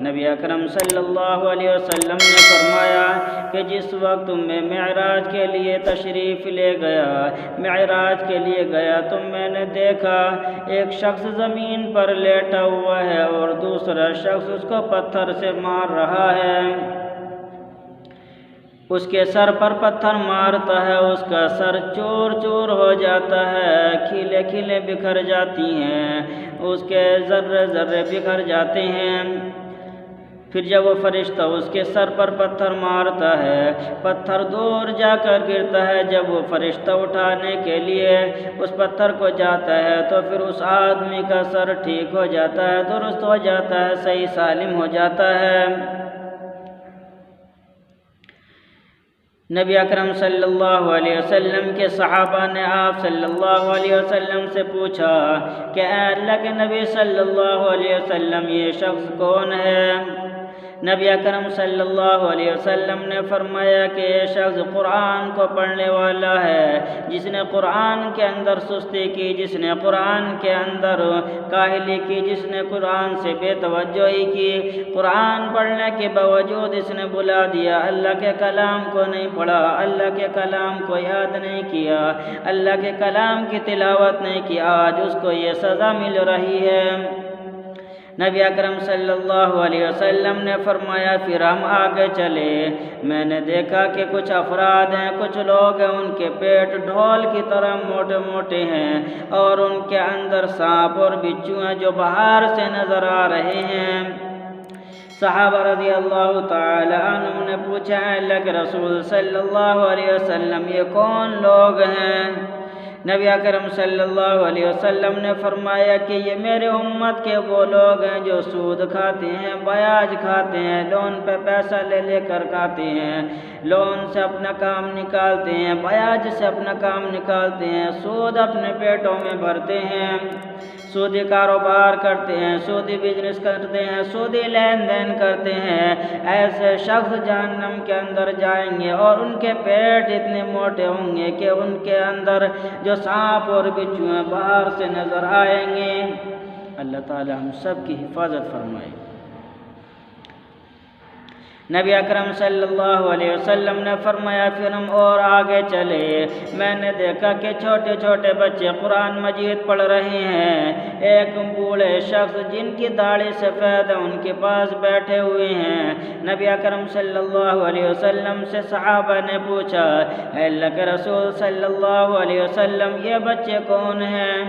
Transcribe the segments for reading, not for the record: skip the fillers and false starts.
نبی اکرم صلی اللہ علیہ وسلم نے فرمایا کہ جس وقت میں معراج کے لیے تشریف لے گیا، معراج کے لیے گیا تو میں نے دیکھا ایک شخص زمین پر لیٹا ہوا ہے اور دوسرا شخص اس کو پتھر سے مار رہا ہے، اس کے سر پر پتھر مارتا ہے، اس کا سر چور چور ہو جاتا ہے، کھیلے کھیلے بکھر جاتی ہیں، اس کے ذرے ذرے بکھر جاتے ہیں۔ پھر جب وہ فرشتہ اس کے سر پر پتھر مارتا ہے، پتھر دور جا کر گرتا ہے، جب وہ فرشتہ اٹھانے کے لیے اس پتھر کو جاتا ہے تو پھر اس آدمی کا سر ٹھیک ہو جاتا ہے، درست ہو جاتا ہے، صحیح سالم ہو جاتا ہے۔ نبی اکرم صلی اللہ علیہ وسلم کے صحابہ نے آپ صلی اللہ علیہ وسلم سے پوچھا کہ اے اللہ کے نبی صلی اللہ علیہ وسلم یہ شخص کون ہے؟ نبی اکرم صلی اللہ علیہ وسلم نے فرمایا کہ یہ شخص قرآن کو پڑھنے والا ہے، جس نے قرآن کے اندر سستی کی، جس نے قرآن کے اندر کاہلی کی، جس نے قرآن سے بے توجہی کی، قرآن پڑھنے کے باوجود اس نے بلا دیا، اللہ کے کلام کو نہیں پڑھا، اللہ کے کلام کو یاد نہیں کیا، اللہ کے کلام کی تلاوت نہیں کی، آج اس کو یہ سزا مل رہی ہے۔ نبی اکرم صلی اللہ علیہ وسلم نے فرمایا پھر ہم آگے چلے، میں نے دیکھا کہ کچھ افراد ہیں، کچھ لوگ ہیں، ان کے پیٹ ڈھول کی طرح موٹے موٹے ہیں اور ان کے اندر سانپ اور بچھو ہیں جو باہر سے نظر آ رہے ہیں۔ صحابہ رضی اللہ تعالی عنہم نے پوچھا اے اللہ کے رسول صلی اللہ علیہ وسلم یہ کون لوگ ہیں؟ نبی اکرم صلی اللہ علیہ وسلم نے فرمایا کہ یہ میرے امت کے وہ لوگ ہیں جو سود کھاتے ہیں، بیاج کھاتے ہیں، لون پہ پیسہ لے لے کر کھاتے ہیں، لون سے اپنا کام نکالتے ہیں، بیاج سے اپنا کام نکالتے ہیں، سود اپنے پیٹوں میں بھرتے ہیں، سودی کاروبار کرتے ہیں، سودی بزنس کرتے ہیں، سودی لین دین کرتے ہیں، ایسے شخص جہنم کے اندر جائیں گے اور ان کے پیٹ اتنے موٹے ہوں گے کہ ان کے اندر جو سانپ اور بچھو ہیں باہر سے نظر آئیں گے۔ اللہ تعالی ہم سب کی حفاظت فرمائے۔ نبی اکرم صلی اللہ علیہ وسلم نے فرمایا پھر ہم اور آگے چلے، میں نے دیکھا کہ چھوٹے چھوٹے بچے قرآن مجید پڑھ رہے ہیں، ایک بوڑھے شخص جن کی داڑھی سفید ہے ان کے پاس بیٹھے ہوئے ہیں۔ نبی اکرم صلی اللہ علیہ وسلم سے صحابہ نے پوچھا اے اللہ کے رسول صلی اللہ علیہ وسلم یہ بچے کون ہیں؟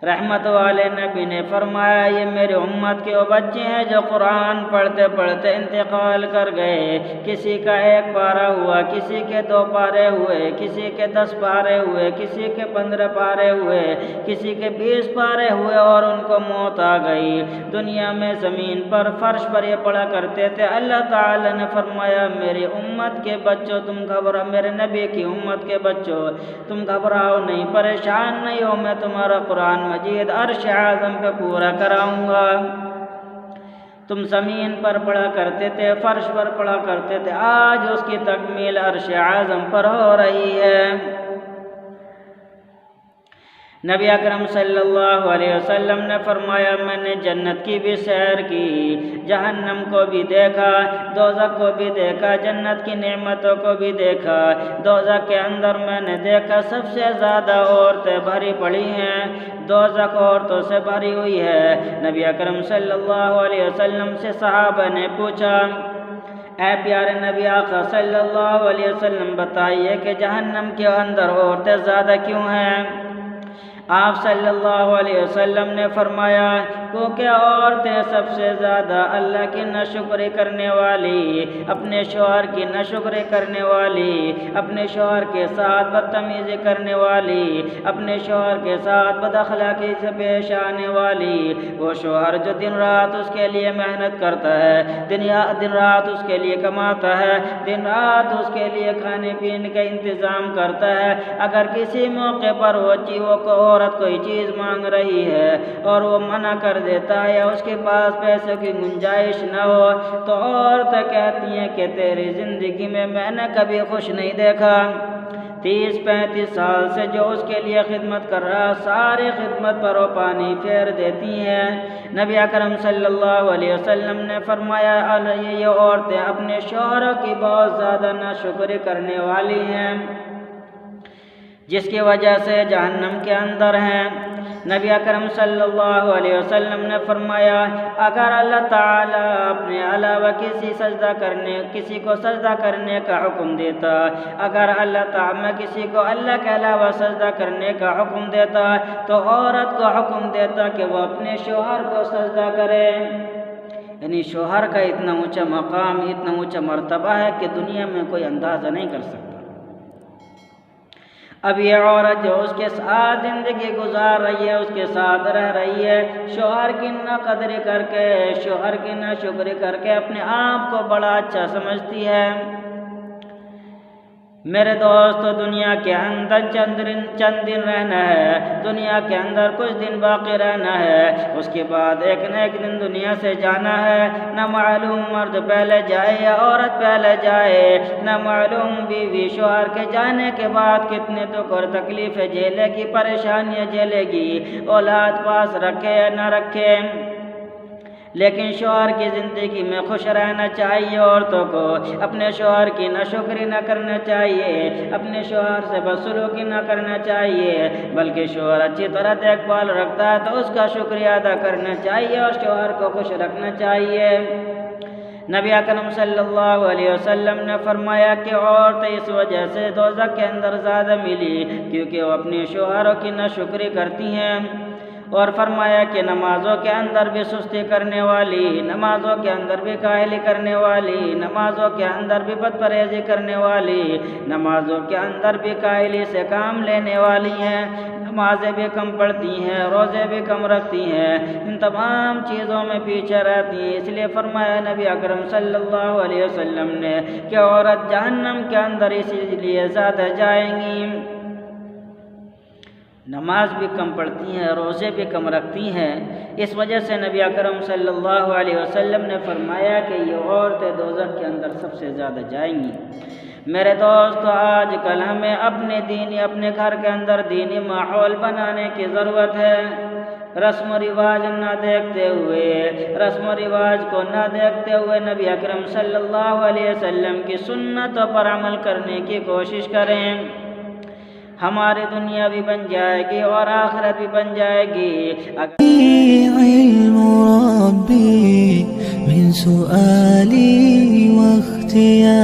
رحمت والے نبی نے فرمایا یہ میرے امت کے وہ بچے ہیں جو قرآن پڑھتے پڑھتے انتقال کر گئے، کسی کا 1 پارہ ہوا، کسی کے 2 پارے ہوئے، کسی کے 10 پارے ہوئے، کسی کے 15 پارے ہوئے، کسی کے 20 پارے ہوئے اور ان کو موت آ گئی۔ دنیا میں زمین پر فرش پر یہ پڑھا کرتے تھے۔ اللہ تعالی نے فرمایا میری امت کے بچوں تم گھبراؤ، میرے نبی کی امت کے بچوں تم گھبراؤ نہیں، پریشان نہیں ہو، میں تمہارا قرآن مجید عرش اعظم پہ پورا کراؤں گا۔ تم زمین پر پڑھا کرتے تھے، فرش پر پڑھا کرتے تھے، آج اس کی تکمیل عرش اعظم پر ہو رہی ہے۔ نبی اکرم صلی اللہ علیہ وسلم نے فرمایا میں نے جنت کی بھی سیر کی، جہنم کو بھی دیکھا، دوزخ کو بھی دیکھا، جنت کی نعمتوں کو بھی دیکھا۔ دوزخ کے اندر میں نے دیکھا سب سے زیادہ عورتیں بھری پڑی ہیں، دوزخ عورتوں سے بھری ہوئی ہے۔ نبی اکرم صلی اللہ علیہ وسلم سے صحابہ نے پوچھا اے پیارے نبی آقا صلی اللہ علیہ وسلم بتائیے کہ جہنم کے اندر عورتیں زیادہ کیوں ہیں؟ آپ صلی اللہ علیہ وسلم نے فرمایا کیونکہ عورتیں سب سے زیادہ اللہ کی ناشکری کرنے والی، اپنے شوہر کی ناشکری کرنے والی، اپنے شوہر کے ساتھ بدتمیزی کرنے والی، اپنے شوہر کے ساتھ بد اخلاقی سے پیش آنے والی، وہ شوہر جو دن رات اس کے لیے محنت کرتا ہے، دن رات اس کے لیے کماتا ہے، دن رات اس کے لیے کھانے پینے کا انتظام کرتا ہے، اگر کسی موقع پر وہ عورت کوئی چیز مانگ رہی ہے اور وہ منع کر دیتا ہے یا اس کے پاس پیسے کی گنجائش نہ ہو تو عورتیں کہتی ہیں کہ تیری زندگی میں نے کبھی خوش نہیں دیکھا، 30-35 سال سے جو اس کے لیے خدمت کر رہا، ساری خدمت پر وہ پانی پھیر دیتی ہیں۔ نبی اکرم صلی اللہ علیہ وسلم نے فرمایا یہ عورتیں اپنے شوہروں کی بہت زیادہ ناشکری کرنے والی ہیں، جس کی وجہ سے جہنم کے اندر ہیں۔ نبی اکرم صلی اللہ علیہ وسلم نے فرمایا اگر اللہ تعالیٰ اپنے علاوہ کسی کو سجدہ کرنے کا حکم دیتا، اگر اللہ تعالیٰ کسی کو اللہ کے علاوہ سجدہ کرنے کا حکم دیتا تو عورت کو حکم دیتا کہ وہ اپنے شوہر کو سجدہ کرے۔ یعنی شوہر کا اتنا اونچا مقام، اتنا اونچا مرتبہ ہے کہ دنیا میں کوئی اندازہ نہیں کر سکتا۔ اب یہ عورت جو اس کے ساتھ زندگی گزار رہی ہے، اس کے ساتھ رہ رہی ہے، شوہر کی نہ قدری کر کے، شوہر کی نہ شکری کر کے اپنے آپ کو بڑا اچھا سمجھتی ہے۔ میرے دوستو، دنیا کے اندر چند دن رہنا ہے، دنیا کے اندر کچھ دن باقی رہنا ہے، اس کے بعد ایک نہ ایک دن دنیا سے جانا ہے۔ نہ معلوم مرد پہلے جائے یا عورت پہلے جائے، نہ معلوم بیوی شوہر کے جانے کے بعد کتنے دکھ اور تکلیفیں جھیلے گی، پریشانیاں جھیلے گی، اولاد پاس رکھے یا نہ رکھے۔ لیکن شوہر کی زندگی میں خوش رہنا چاہیے۔ عورتوں کو اپنے شوہر کی ناشکری نہ کرنا چاہیے، اپنے شوہر سے بدسلوکی نہ کرنا چاہیے، بلکہ شوہر اچھی طرح دیکھ بھال رکھتا ہے تو اس کا شکریہ ادا کرنا چاہیے اور شوہر کو خوش رکھنا چاہیے۔ نبی اکرم صلی اللہ علیہ وسلم نے فرمایا کہ عورتیں اس وجہ سے دوزخ کے اندر زیادہ ملی کیونکہ وہ اپنے شوہروں کی ناشکری کرتی ہیں، اور فرمایا کہ نمازوں کے اندر بھی سستی کرنے والی، نمازوں کے اندر بھی کاہلی کرنے والی، نمازوں کے اندر بھی بد پرہیزی کرنے والی، نمازوں کے اندر بھی کاہلی سے کام لینے والی ہیں، نمازیں بھی کم پڑھتی ہیں، روزے بھی کم رکھتی ہیں، ان تمام چیزوں میں پیچھے رہتی ہیں۔ اس لیے فرمایا نبی اکرم صلی اللہ علیہ وسلم نے کہ عورت جہنم کے اندر اسی لیے زیادہ جائیں گی۔ نماز بھی کم پڑھتی ہیں، روزے بھی کم رکھتی ہیں، اس وجہ سے نبی اکرم صلی اللہ علیہ وسلم نے فرمایا کہ یہ عورتیں دوزخ کے اندر سب سے زیادہ جائیں گی۔ میرے دوستو، آج کل ہمیں اپنے گھر کے اندر دینی ماحول بنانے کی ضرورت ہے۔ رسم و رواج نہ دیکھتے ہوئے، رسم و رواج کو نہ دیکھتے ہوئے نبی اکرم صلی اللہ علیہ وسلم کی سنتوں پر عمل کرنے کی کوشش کریں۔ ہماری دنیا بھی بن جائے گی اور آخرت بھی بن جائے گی۔ علم ربی من سؤالی واختیاری